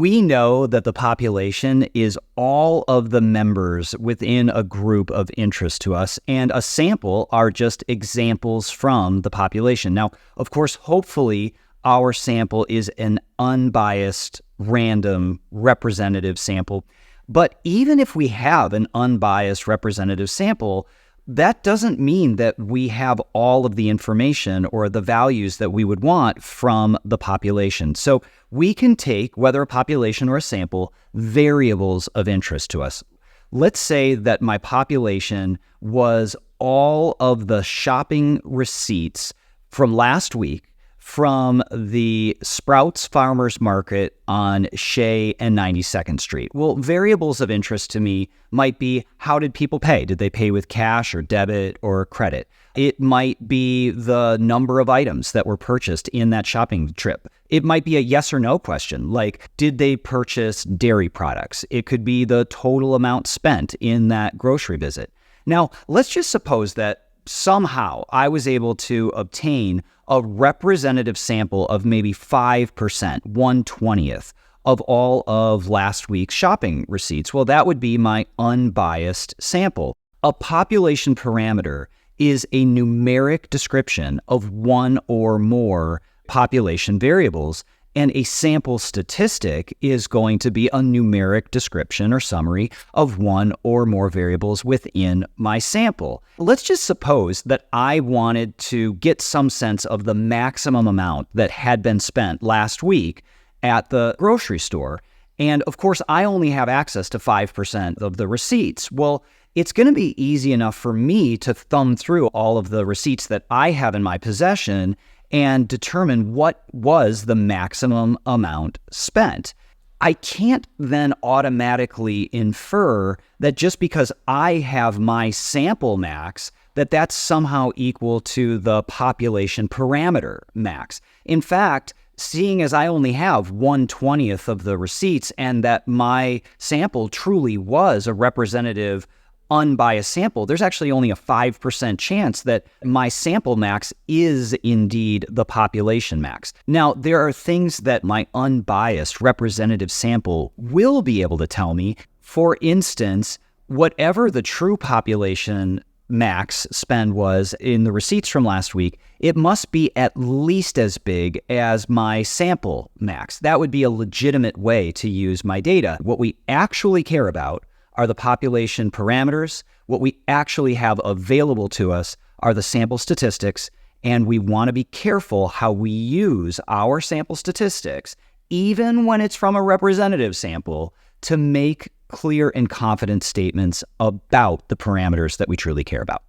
We know that the population is all of the members within a group of interest to us, and a sample are just examples from the population. Now, of course, hopefully, our sample is an unbiased, random, representative sample. But even if we have an unbiased representative sample, that doesn't mean that we have all of the information or the values that we would want from the population. So we can take, whether a population or a sample, variables of interest to us. Let's say that my population was all of the shopping receipts from last week from the Sprouts Farmers Market on Shea and 92nd Street. Well, variables of interest to me might be, how did people pay? Did they pay with cash or debit or credit? It might be the number of items that were purchased in that shopping trip. It might be a yes or no question, like, did they purchase dairy products? It could be the total amount spent in that grocery visit. Now, let's just suppose that somehow I was able to obtain a representative sample of maybe 5%, 1/20th of all of last week's shopping receipts. Well, that would be my unbiased sample. A population parameter is a numeric description of one or more population variables, and a sample statistic is going to be a numeric description or summary of one or more variables within my sample. Let's just suppose that I wanted to get some sense of the maximum amount that had been spent last week at the grocery store. And of course, I only have access to 5% of the receipts. Well, it's going to be easy enough for me to thumb through all of the receipts that I have in my possession and determine what was the maximum amount spent. I can't then automatically infer that just because I have my sample max, that that's somehow equal to the population parameter max. In fact, seeing as I only have 1/20th of the receipts and that my sample truly was a representative unbiased sample, there's actually only a 5% chance that my sample max is indeed the population max. Now, there are things that my unbiased representative sample will be able to tell me. For instance, whatever the true population max spend was in the receipts from last week, it must be at least as big as my sample max. That would be a legitimate way to use my data. What we actually care about are the population parameters. What we actually have available to us are the sample statistics, and we want to be careful how we use our sample statistics, even when it's from a representative sample, to make clear and confident statements about the parameters that we truly care about.